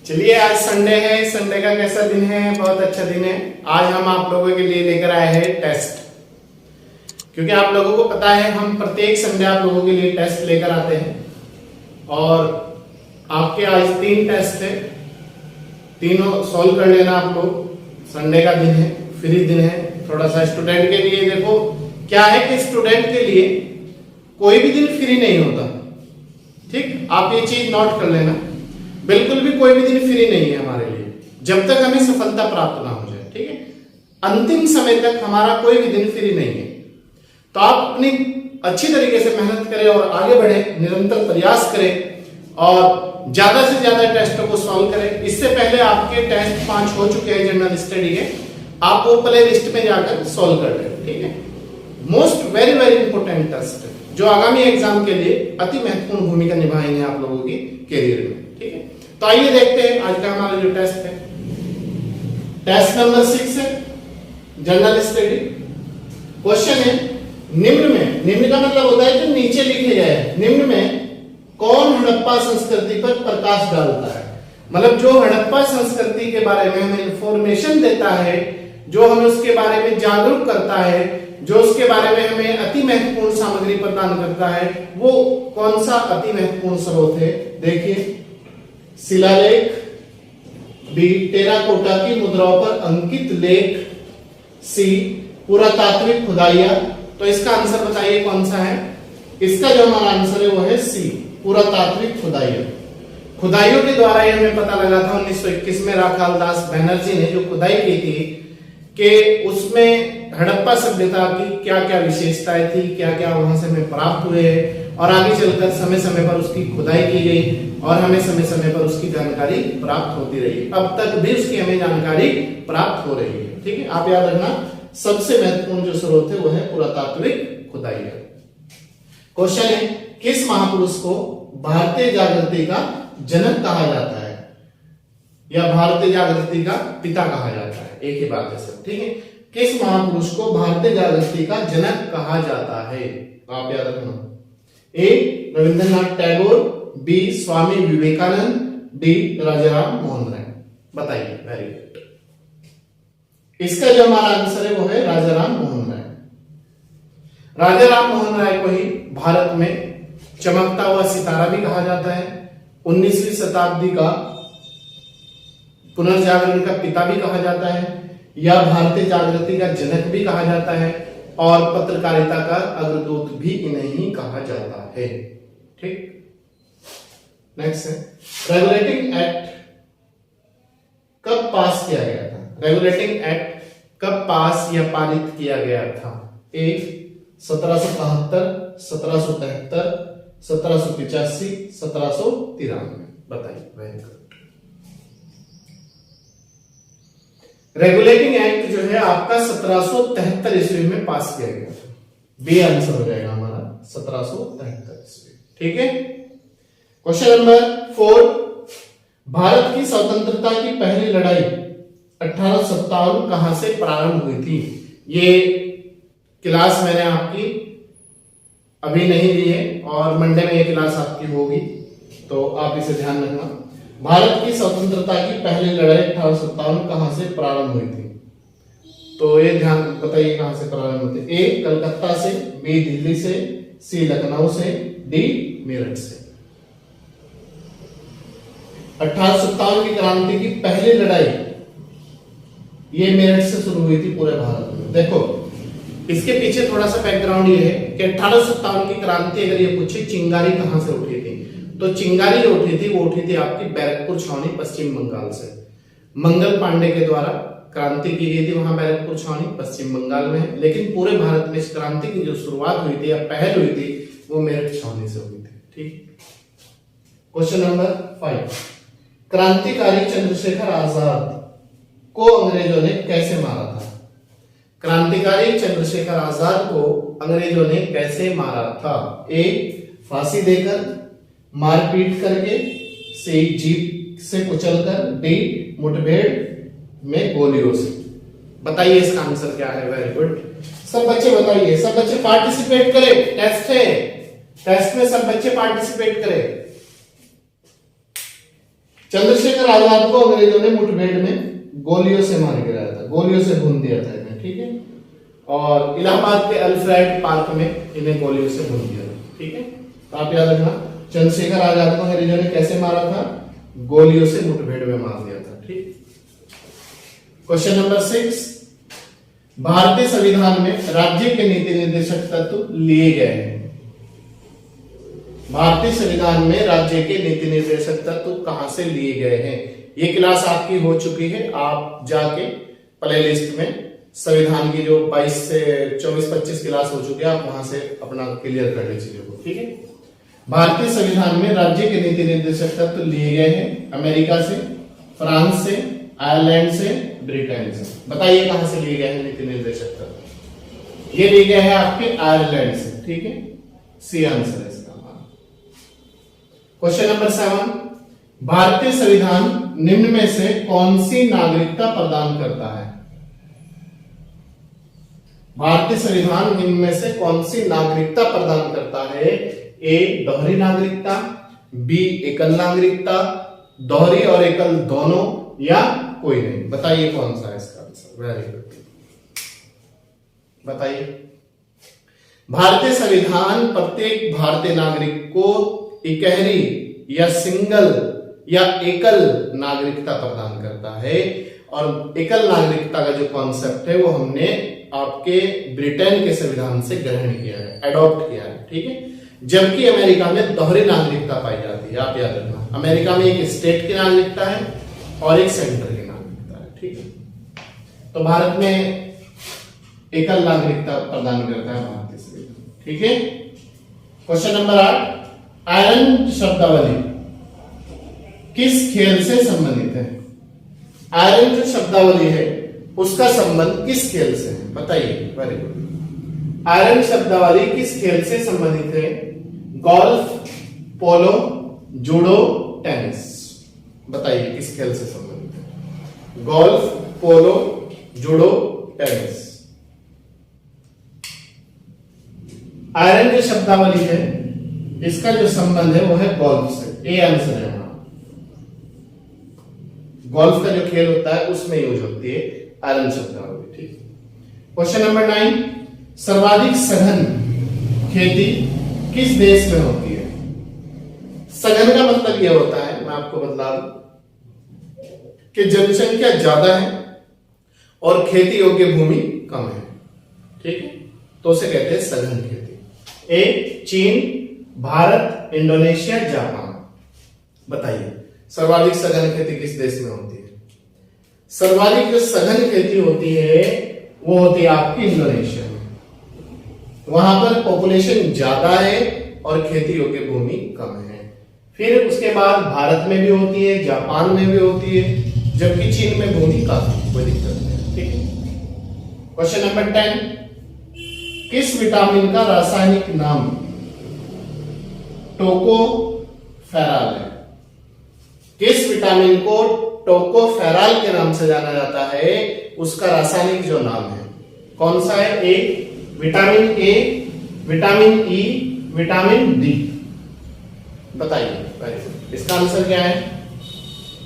चलिए आज संडे है। संडे का कैसा दिन है? बहुत अच्छा दिन है। आज हम आप लोगों के लिए लेकर आए हैं टेस्ट, क्योंकि आप लोगों को पता है हम प्रत्येक संडे आप लोगों के लिए टेस्ट लेकर आते हैं और आपके आज 3 टेस्ट है, तीनों सॉल्व कर लेना आप लोग। संडे का दिन है, फ्री दिन है थोड़ा सा स्टूडेंट के लिए। देखो क्या है कि स्टूडेंट के लिए कोई भी दिन फ्री नहीं होता, ठीक? आप ये चीज नोट कर लेना, बिल्कुल भी कोई भी दिन फ्री नहीं है हमारे लिए, जब तक हमें सफलता प्राप्त ना हो जाए, ठीक है? अंतिम समय तक हमारा कोई भी दिन फ्री नहीं है। तो आप अपनी अच्छी तरीके से मेहनत करें और आगे बढ़े, निरंतर प्रयास करें और ज्यादा से ज्यादा टेस्टों को सॉल्व करें। इससे पहले आपके टेस्ट 5 हो चुके हैं जनरल स्टडी के, आप वो प्ले लिस्ट में जाकर सॉल्व कर लें, ठीक है? Most very very important test जो आगामी एग्जाम के लिए अति महत्वपूर्ण भूमिका निभाएंगे आप लोगों की कैरियर में, ठीक है? तो आइए देखते हैं आज का हमारा जो टेस्ट है। टेस्ट नंबर 6 है जनरल स्टडी। क्वेश्चन है निम्न का मतलब होता है कि नीचे लिखे गए निम्न में कौन हड़प्पा संस्कृति पर प्रकाश डालता है। मतलब जो हड़प्पा संस्कृति के बारे में हमें इंफॉर्मेशन देता है, जो हमें उसके बारे में जागरूक करता है, जो उसके बारे में हमें अति महत्वपूर्ण सामग्री प्रदान करता है, वो कौन सा अति महत्वपूर्ण स्रोत है? देखिए, शिलालेख, बी टेराकोटा की मुद्राओं पर अंकित लेख, सी पुरातात्विक खुदाइयां। तो इसका आंसर बताइए कौन सा है? इसका जो हमारा आंसर है वो है सी पुरातात्विक खुदाइयां। खुदाइयों के द्वारा ये हमें पता लगा था 1921 में राखाल दास बनर्जी ने जो खुदाई की थी कि उसमें हड़प्पा सभ्यता की क्या क्या विशेषताएं थी, क्या क्या वहां से हमें प्राप्त हुए हैं और आगे चलकर समय समय पर उसकी खुदाई की गई और हमें समय समय पर उसकी जानकारी प्राप्त होती रही। अब तक भी उसकी हमें जानकारी प्राप्त हो रही है, ठीक है? आप याद रखना, सबसे महत्वपूर्ण जो स्रोत है वो है पुरातात्विक खुदाई। क्वेश्चन है किस महापुरुष को भारतीय जागृति का जनक कहा जाता है या भारतीय जागृति का पिता कहा जाता है? एक ही बात है सब, ठीक है? किस महापुरुष को भारतीय जागृति का जनक कहा जाता है? आप याद रखना, ए रविंद्रनाथ टैगोर, बी स्वामी विवेकानंद, डी राजाराम मोहन राय। बताइए। Very good. इसका जो हमारा आंसर है वो है राजाराम मोहन राय। राजाराम मोहन राय को ही भारत में चमकता हुआ सितारा भी कहा जाता है, 19वीं शताब्दी का पुनर्जागरण का पिता भी कहा जाता है या भारतीय जागृति का जनक भी कहा जाता है और पत्रकारिता का अग्रदूत भी इन्हें ही कहा जाता है, ठीक? नेक्स्ट है रेगुलेटिंग एक्ट कब पास किया गया था? रेगुलेटिंग एक्ट कब पास या पारित किया गया था? ए 1772, 1773, 1785, 1793। बताइए। Very good. रेगुलेटिंग एक्ट जो है आपका 1773 ईस्वी में पास किया गया था। बी आंसर हो जाएगा हमारा 1773 ईस्वी, ठीक है? क्वेश्चन नंबर 4, भारत की स्वतंत्रता की पहली लड़ाई 1857 कहां से प्रारंभ हुई थी? ये क्लास मैंने आपकी अभी नहीं ली है और मंडे में ये क्लास आपकी होगी, तो आप इसे ध्यान रखना। भारत की स्वतंत्रता की पहली लड़ाई 1857 कहां से प्रारंभ हुई थी? तो ये ध्यान बताइए कहां से प्रारंभ हुई थी? ए कलकत्ता से, बी दिल्ली से, सी लखनऊ से, डी मेरठ से। 1857 की क्रांति की पहली लड़ाई ये मेरठ से शुरू हुई थी पूरे भारत में। देखो इसके पीछे थोड़ा सा बैकग्राउंड ये है कि 1857 की क्रांति अगर ये पूछे चिंगारी कहां से उठी थी, तो चिंगारी जो उठी थी वो उठी थी आपकी बैरकपुर छावनी पश्चिम बंगाल से। मंगल पांडे के द्वारा क्रांति की गई थी वहां बैरकपुर छावनी पश्चिम बंगाल में है, लेकिन पूरे भारत में इस क्रांति की जो शुरुआत हुई थी या पहल हुई थी वो मेरठ छावनी से हुई थी, ठीक? क्वेश्चन नंबर 5, क्रांतिकारी चंद्रशेखर आजाद को अंग्रेजों ने कैसे मारा था? क्रांतिकारी चंद्रशेखर आजाद को अंग्रेजों ने कैसे मारा था? ए फांसी देकर, मारपीट करके, सी जीप से कुचलकर, डी मुठभेड़ में गोलियों से। बताइए इसका आंसर क्या है? Very good. सब बच्चे बताइए, सब बच्चे पार्टिसिपेट करें, टेस्ट है, टेस्ट में सब बच्चे पार्टिसिपेट करें। चंद्रशेखर आजाद को अंग्रेजों ने मुठभेड़ में गोलियों से मार गिराया था, गोलियों से भून दिया था इन्हें, ठीक है। और इलाहाबाद के अल्फ्रेड पार्क में इन्हें गोलियों से भून दिया था, ठीक है। तो आप याद रखना, चंद्रशेखर आजाद को अंग्रेजों ने कैसे मारा था? गोलियों से मुठभेड़ में मार दिया था, ठीक। क्वेश्चन नंबर 6, भारतीय संविधान में राज्य के नीति निर्देशक तत्व लिए गए हैं। भारतीय संविधान में राज्य के नीति निर्देशक तत्व कहां से लिए गए हैं? ये क्लास आपकी हो चुकी है, आप जाके प्लेलिस्ट में संविधान की जो 22 से 24-25 क्लास हो चुकी है, आप वहां से अपना क्लियर कर ले चीजों को, ठीक है। भारतीय संविधान में राज्य के नीति निर्देशक तत्व लिए गए हैं अमेरिका से, फ्रांस से, आयरलैंड से, ब्रिटेन से। बताइए कहां से लिए गए हैं नीति निर्देशक तत्व? ये लिए गए हैं आपके आयरलैंड से, ठीक है। सी आंसर है इसका। क्वेश्चन नंबर 7, भारतीय संविधान निम्न में से कौन सी नागरिकता प्रदान करता है? भारतीय संविधान निम्न में से कौन सी नागरिकता प्रदान करता है? ए दोहरी नागरिकता, बी एकल नागरिकता, दोहरी और एकल दोनों, या कोई नहीं। बताइए कौन सा है इसका आंसर? वेरी गुड, बताइए। भारतीय संविधान प्रत्येक भारतीय नागरिक को इकहरी या सिंगल या एकल नागरिकता प्रदान करता है। और एकल नागरिकता का जो कॉन्सेप्ट है वो हमने आपके ब्रिटेन के संविधान से ग्रहण किया है, एडॉप्ट किया है, ठीक है। जबकि अमेरिका में दोहरी नागरिकता पाई जाती है, आप याद रखना। अमेरिका में एक स्टेट की नागरिकता है और एक सेंटर की नागरिकता है, ठीक है। तो भारत में एकल नागरिकता प्रदान करता है भारतीय संविधान, ठीक है। क्वेश्चन नंबर 8, आयरन शब्दावली किस खेल से संबंधित है? आयरन जो शब्दावली है उसका संबंध किस खेल से है? बताइए। Very good. आयरन शब्दावली किस खेल से संबंधित है? गोल्फ, पोलो, जूडो, टेनिस। बताइए किस खेल से संबंधित है? गोल्फ, पोलो, जूडो, टेनिस। आयरन जो शब्दावली है इसका जो संबंध है वो है गोल्फ से। ए आंसर है। गोल्फ का जो खेल होता है उसमें यूज होती है आयरन शब्दावली, ठीक। क्वेश्चन नंबर 9, सर्वाधिक सघन खेती किस देश में होती है? सघन का मतलब यह होता है, मैं आपको बता दूं, कि जनसंख्या ज्यादा है और खेती योग्य भूमि कम है, ठीक है। तो उसे कहते हैं सघन खेती। ए चीन, भारत, इंडोनेशिया, जापान। बताइए सर्वाधिक सघन खेती किस देश में होती है? सर्वाधिक जो सघन खेती होती है वो होती है आपकी इंडोनेशिया में। वहां पर पॉपुलेशन ज्यादा है और खेती योग्य भूमि कम है। फिर उसके बाद भारत में भी होती है, जापान में भी होती है, जबकि चीन में भूमि काफी, कोई दिक्कत नहीं, ठीक है। क्वेश्चन नंबर 10, किस विटामिन का रासायनिक नाम टोकोफेरॉल है? किस विटामिन को टोकोफेरॉल के नाम से जाना जाता है? उसका रासायनिक जो नाम है कौन सा है? A vitamin A, vitamin E, vitamin D. बताइए इसका आंसर क्या है?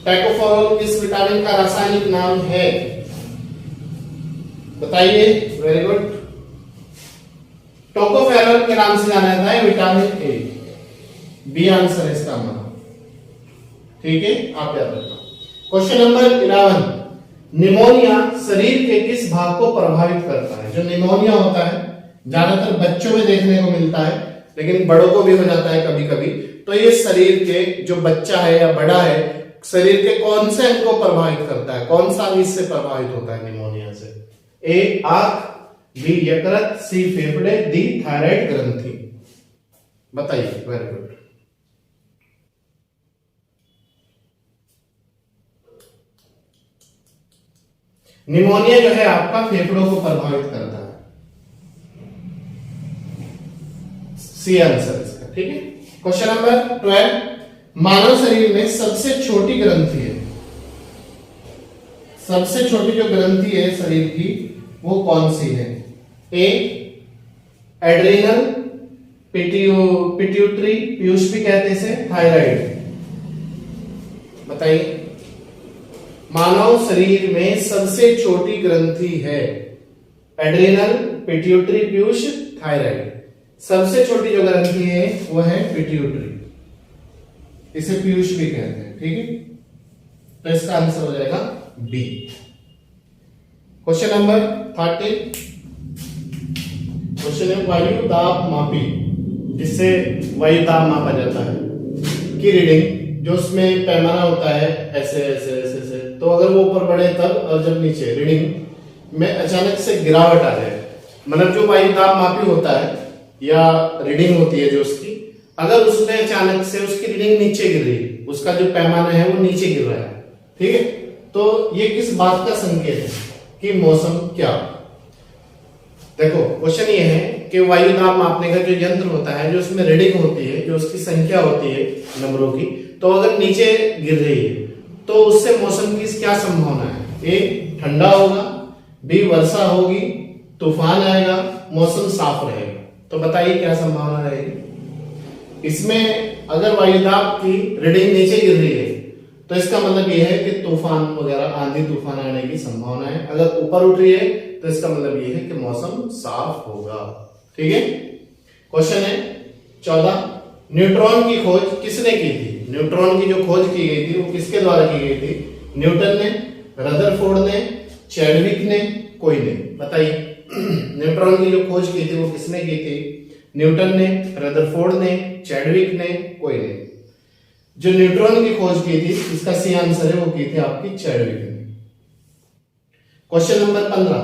टोकोफेरॉल किस विटामिन का रासायनिक नाम है? बताइए। Very good. टोकोफेरॉल के नाम से जाना जाता है विटामिन ए। बी आंसर है इसका हमारा, ठीक है, आप याद रखना। क्वेश्चन नंबर 11, निमोनिया शरीर के किस भाग को प्रभावित करता है? जो निमोनिया होता है ज्यादातर बच्चों में देखने को मिलता है, लेकिन बड़ों को भी हो जाता है कभी कभी। तो ये शरीर के जो बच्चा है या बड़ा है, शरीर के कौन से अंग को प्रभावित करता है? कौन सा अंग इससे प्रभावित होता है निमोनिया से? ए आंख, बी यकृत, सी फेफड़े, डी थायराइड ग्रंथि। बताइए। Very good. निमोनिया जो है आपका फेफड़ों को प्रभावित करता है। सी आंसर इसका, ठीक है। क्वेश्चन नंबर 12, मानव शरीर में सबसे छोटी ग्रंथि है, सबसे छोटी जो ग्रंथि है शरीर की वो कौन सी है? ए एड्रिनल, पिट्यूटरी, पीयूष भी कहते हैं इसे, थायराइड। बताइए। मानव शरीर में सबसे छोटी ग्रंथि है एड्रिनल, पिट्यूटरी, पीयूष, थायराइड। सबसे छोटी जो ग्रंथि है वो है पिट्यूटरी, इसे पीयूष भी कहते हैं। ठीक है, तो इसका आंसर हो जाएगा बी। Question number 13। क्वेश्चन है वायु दाब मापी, जिससे वायु दाब मापा जाता है की रीडिंग, जो उसमें पैमाना होता है ऐसे ऐसे ऐसे ऐसे, तो अगर वो ऊपर बढ़े तब, और जब नीचे रीडिंग में अचानक से गिरावट आ जाए, मतलब जो वायु दाब मापी होता है या रीडिंग होती है जो उसकी, अगर उसमें अचानक से उसकी रीडिंग नीचे गिर रही है, उसका जो पैमाना है वो नीचे गिर रहा है, ठीक है, तो ये किस बात का संकेत है कि मौसम क्या। देखो क्वेश्चन ये है कि वायु दाब मापने का जो यंत्र होता है, जो उसमें रीडिंग होती है, जो उसकी संख्या होती है नंबरों की, तो अगर नीचे गिर रही है तो उससे मौसम की क्या संभावना है। ए, ठंडा होगा, बी, वर्षा होगी, तूफान आएगा, मौसम साफ रहेगा। तो बताइए क्या संभावना रहेगी। इसमें अगर वायुदाब की रीडिंग नीचे गिर रही है तो इसका मतलब यह है कि तूफान वगैरह, आंधी तूफान आने की संभावना है। अगर ऊपर उठ रही है तो इसका मतलब यह है कि मौसम साफ होगा। ठीक है। क्वेश्चन है 14। न्यूट्रॉन की खोज किसने की थी। न्यूट्रॉन की जो खोज की गई थी वो किसके द्वारा की गई थी। न्यूटन ने, रदरफोर्ड ने, चैडविक ने, कोई ने। बताइए न्यूट्रॉन की जो खोज की थी वो किसने की थी। न्यूटन ने, रदरफोर्ड ने, चैडविक ने, कोई ने। जो न्यूट्रॉन की खोज की थी इसका सी आंसर है वो की थी आपकी चैडविक ने। Question number 15।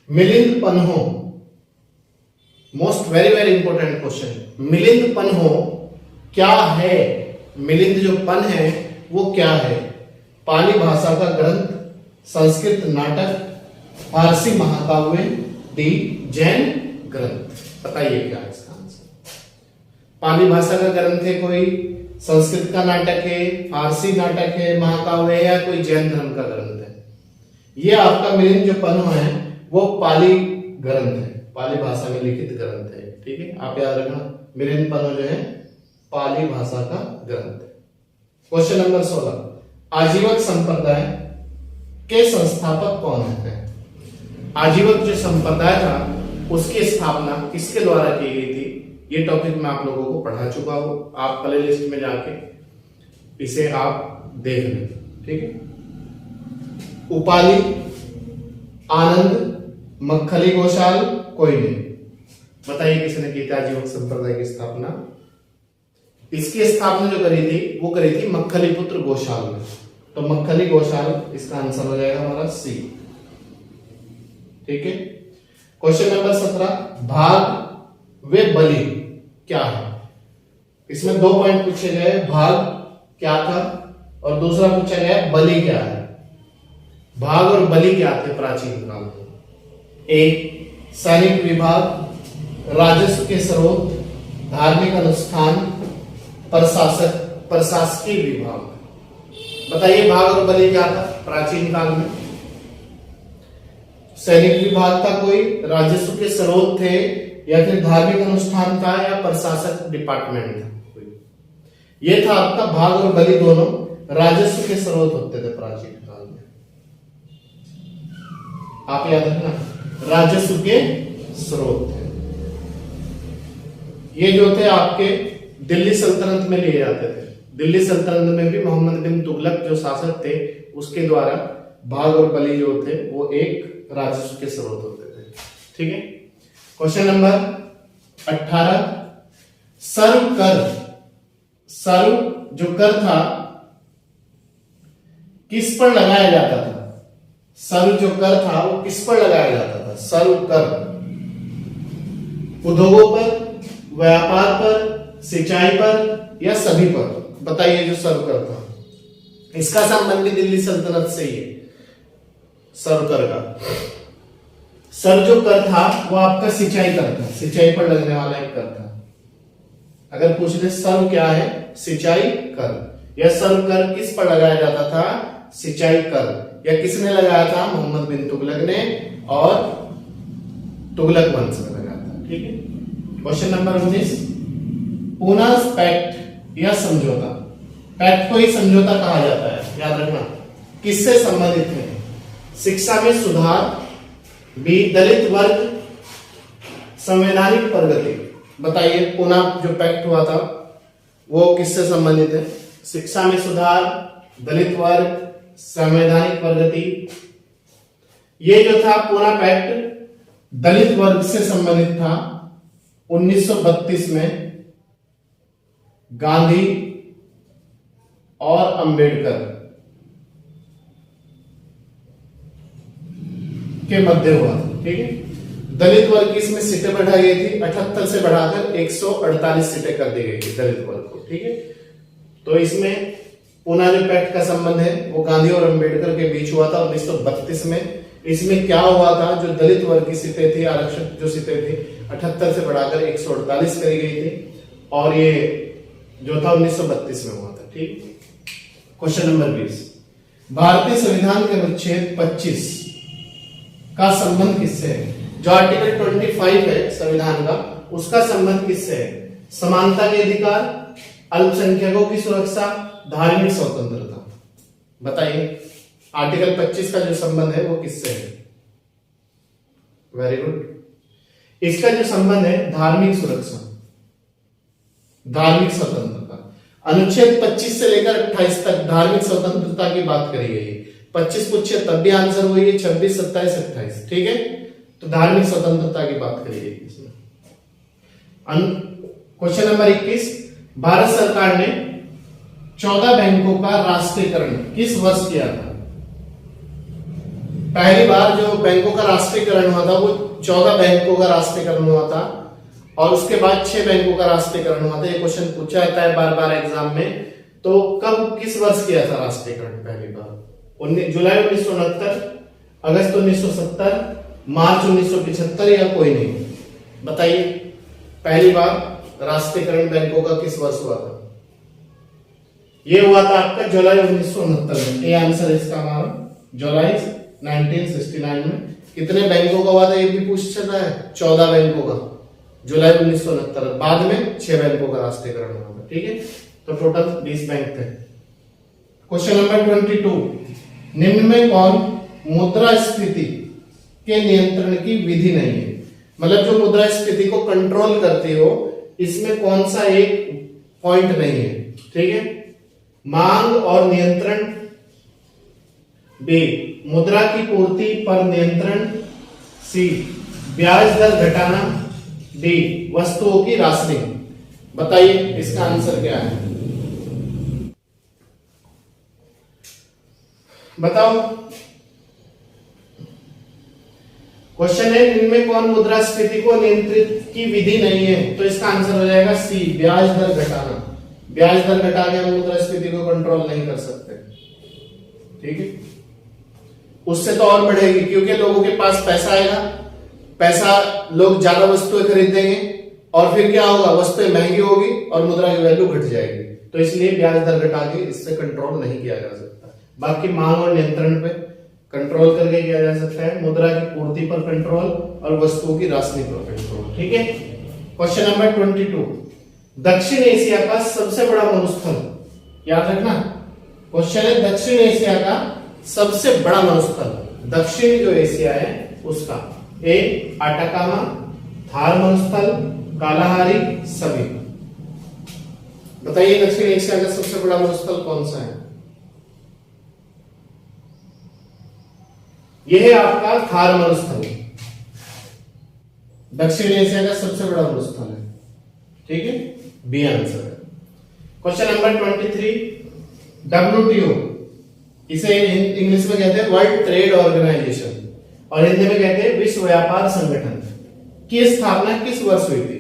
Milind Panho, most very very important question. Milind Panho क्या है। मिलिंद जो पन है वो क्या है। पाली भाषा का ग्रंथ, संस्कृत नाटक, फारसी महाकाव्य, डी जैन ग्रंथ। बताइए क्या है इसका आंसर। पाली भाषा का ग्रंथ है कोई, संस्कृत का नाटक है, फारसी नाटक है, महाकाव्य है, या कोई जैन धर्म का ग्रंथ है। ये आपका मिलिंद जो पन्हो है वो पाली ग्रंथ है, पाली भाषा में लिखित ग्रंथ है। ठीक है, आप याद रखना मिलिंद पन्हो जो है पाली भाषा का ग्रंथ है। Question number 16। आजीवक संप्रदाय के संस्थापक कौन है। आजीवक जो संप्रदाय था उसकी स्थापना किसके द्वारा की गई थी। ये टॉपिक मैं आप लोगों को पढ़ा चुका हूं, आप प्ले लिस्ट में जाके इसे आप देख लें। ठीक है। उपाली, आनंद, मक्खली गोशाल, कोई नहीं। बताइए किसने की थी आजीवक संप्रदाय की स्थापना। इसकी स्थापना जो करी थी वो करी थी मक्खली पुत्र गोशाल ने। तो मक्खली गोशाल इसका आंसर हो जाएगा हमारा सी। ठीक है। Question number 17। भाग वे बलि क्या है। इसमें 2 पॉइंट पूछे गए, भाग क्या था और दूसरा पूछा गया बलि क्या है। भाग और बलि क्या थे प्राचीन काल में। एक, सैनिक विभाग, राजस्व के स्रोत, धार्मिक अनुष्ठान, प्रशासकीय विभाग। बताइए भाग और बलि क्या था प्राचीन काल में। सैनिक विभाग था कोई, राजस्व के स्रोत थे, या फिर धार्मिक अनुष्ठान था, या प्रशासक डिपार्टमेंट था कोई। ये था आपका भाग और बलि, दोनों राजस्व के स्रोत होते थे प्राचीन काल में। आप याद रखना राजस्व के स्रोत थे। ये जो थे आपके दिल्ली सल्तनत में लिए जाते थे। दिल्ली सल्तनत में भी मोहम्मद बिन तुगलक जो शासक थे उसके द्वारा भाग और बलि जो थे वो एक राजस्व के स्रोत होते थे। ठीक है। Question number 18। सर्व कर, सर्व जो कर था किस पर लगाया जाता था। सर्व जो कर था वो किस पर लगाया जाता था। सर्व कर उद्योगों पर, व्यापार पर, सिंचाई पर, या सभी पर। बताइए जो सर्व कर था इसका संबंध भी दिल्ली सल्तनत से ही है। सर्व कर का सर्व जो कर था वो आपका सिंचाई कर था, सिंचाई पर लगने वाला एक कर था। अगर पूछ ले सर्व क्या है, सिंचाई कर। यह सर्व कर किस पर लगाया जाता था, सिंचाई कर। यह किसने लगाया था, मोहम्मद बिन तुगलक ने, और तुगलक वंश में लगाया था। ठीक है। Question number 19। पूना पैक्ट या समझौता पैक्ट को ही समझौता कहा जाता है, याद रखना। किससे संबंधित है? शिक्षा में सुधार, बी दलित वर्ग, संवैधानिक प्रगति। बताइए पूना जो पैक्ट हुआ था वो किससे संबंधित है? शिक्षा में सुधार, दलित वर्ग, संवैधानिक प्रगति। ये जो था पूना पैक्ट दलित वर्ग से संबंधित था। 1932 में गांधी और अंबेडकर के मध्य हुआ था, ठीक है। दलित वर्ग की इसमें सीटें बढ़ाई गई थी, 78 से बढ़ाकर 148 सीटें कर दी गई थी दलित वर्ग को, ठीक है। तो इसमें पूना जो पैक्ट का संबंध है वो गांधी और अंबेडकर के बीच हुआ था 1932 में। इसमें क्या हुआ था, जो दलित वर्ग की सीटें थी, आरक्षित जो सीटें थी 78 से बढ़ाकर 148 करी गई थी, और ये जो था 1932 में हुआ था, ठीक। क्वेश्चन नंबर 20, भारतीय संविधान के अनुच्छेद 25 का संबंध किससे है? जो आर्टिकल 25 है संविधान का, उसका संबंध किससे है? समानता के अधिकार, अल्पसंख्यकों की सुरक्षा, धार्मिक स्वतंत्रता। बताइए आर्टिकल 25 का जो संबंध है वो किससे है? Very good. इसका जो संबंध है धार्मिक सुरक्षा, धार्मिक स्वतंत्रता। अनुच्छेद 25 से लेकर 28 तक धार्मिक स्वतंत्रता की बात करी गई है। 25 पूछे तब भी आंसर वही है, 26, 27, 28, ठीक है। तो धार्मिक स्वतंत्रता की बात करी गई इसमें। क्वेश्चन नंबर 21, भारत सरकार ने 14 बैंकों का राष्ट्रीयकरण किस वर्ष किया था? पहली बार जो बैंकों का राष्ट्रीयकरण हुआ था वो 14 बैंकों का राष्ट्रीयकरण हुआ था, और उसके बाद 6 बैंकों का राष्ट्रीयकरण हुआ था। ये क्वेश्चन पूछा जाता है बार बार एग्जाम में। तो कब, किस वर्ष किया था राष्ट्रीयकरण पहली बार? जुलाई 1969, अगस्त 1970, मार्च 1975 या कोई नहीं? बताइए पहली बार राष्ट्रीयकरण बैंकों का किस वर्ष हुआ था? ये हुआ था आपका जुलाई 1969 में। ये आंसर है इसका हमारा, जुलाई 1969 में। कितने बैंकों का हुआ था ये भी पूछ सकता है, 14 बैंकों का, जुलाई 1969। बाद में 6 बैंकों का राष्ट्रीयकरण हुआ था, ठीक है। तो टोटल 20 बैंक थे। क्वेश्चन नंबर 22, निम्न में कौन मुद्रास्फीति के नियंत्रण की विधि नहीं है? मतलब जो मुद्रास्फीति को कंट्रोल करती हो, इसमें कौन सा एक पॉइंट नहीं है, ठीक है। मांग और नियंत्रण, बी मुद्रा की पूर्ति पर नियंत्रण, सी ब्याज दर घटाना, डी वस्तुओं की राशनिंग। बताइए इसका आंसर क्या है? बताओ। क्वेश्चन है इनमें कौन मुद्रास्फीति को नियंत्रित की विधि नहीं है? तो इसका आंसर हो जाएगा सी ब्याज दर घटाना। ब्याज दर घटा के हम मुद्रास्फीति को कंट्रोल नहीं कर सकते, ठीक है। उससे तो और बढ़ेगी, क्योंकि लोगों के पास पैसा आएगा, पैसा लोग ज्यादा वस्तुएं खरीदेंगे, और फिर क्या होगा, वस्तुएं महंगी होगी और मुद्रा की वैल्यू घट जाएगी। तो इसलिए ब्याज दर घटा के इससे कंट्रोल नहीं किया जा सकता। बाकी मांग और नियंत्रण पे कंट्रोल करके किया जा सकता है, मुद्रा की पूर्ति पर कंट्रोल और वस्तुओं की राशनि पर कंट्रोल, ठीक है। क्वेश्चन नंबर 22, दक्षिण एशिया का सबसे बड़ा मरुस्थल, याद रखना क्वेश्चन है, दक्षिण एशिया का सबसे बड़ा मरुस्थल, दक्षिण जो एशिया है उसका, ए अटाकामा, थार मरुस्थल, कालाहारी, सभी। बताइए दक्षिण एशिया का सबसे बड़ा मरुस्थल कौन सा है? यह है आपका थार मरुस्थल, दक्षिण एशिया का सबसे बड़ा मरुस्थल है, ठीक है, बी आंसर है। क्वेश्चन नंबर 23, WTO, इसे इंग्लिश में कहते हैं वर्ल्ड ट्रेड ऑर्गेनाइजेशन, और हिंदी में कहते हैं विश्व व्यापार संगठन, की स्थापना किस वर्ष हुई थी?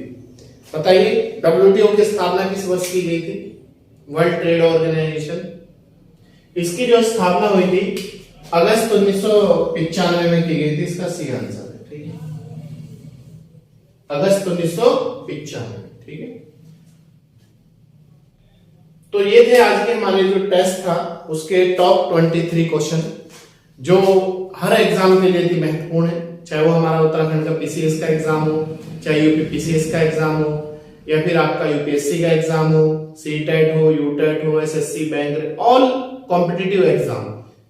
बताइए WTO की स्थापना किस वर्ष की गई थी? वर्ल्ड ट्रेड ऑर्गेनाइजेशन, इसकी जो स्थापना हुई थी अगस्त 1995 में की गई थी। इसका सी आंसर है, ठीक है, अगस्त 1995, ठीक है। तो ये थे आज के हमारे जो टेस्ट था उसके टॉप 23 क्वेश्चन, जो हर एग्जाम के लिए भी महत्वपूर्ण है, चाहे वो हमारा उत्तराखंड का PCS का एग्जाम हो, चाहे यूपी PCS का एग्जाम हो, या फिर आपका यूपीएससी का एग्जाम हो, सीटेट हो, यूटेट हो, SSC, bank, all competitive exam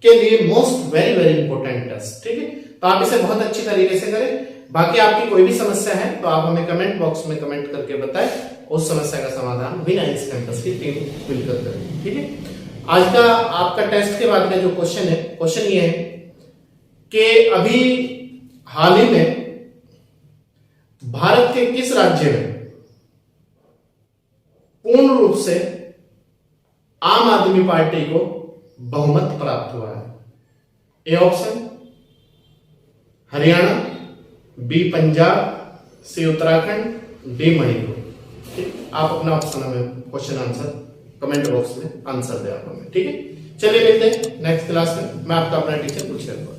के लिए most very very important test. ठीक है, तो आप इसे बहुत अच्छी तरीके से करें। बाकी आपकी कोई भी समस्या है तो आप हमें कमेंट बॉक्स में कमेंट करके बताएं, उस समस्या का समाधान विनाइंस कैंपस की टीम मिलकर करेगी। ठीक है, आज का आपका टेस्ट के बाद का जो क्वेश्चन है, क्वेश्चन ये है कि अभी हाल ही में भारत के किस राज्य में पूर्ण रूप से आम आदमी पार्टी को बहुमत प्राप्त हुआ है? A option Haryana, B Punjab, C Uttarakhand, D Manipur. आप अपना ऑप्शन हमें क्वेश्चन आंसर कमेंट बॉक्स में आंसर दे आप हमें। ठीक है, चलिए मिलते हैं नेक्स्ट क्लास में। मैं आपका अपना टीचर पूछ रहा हूं।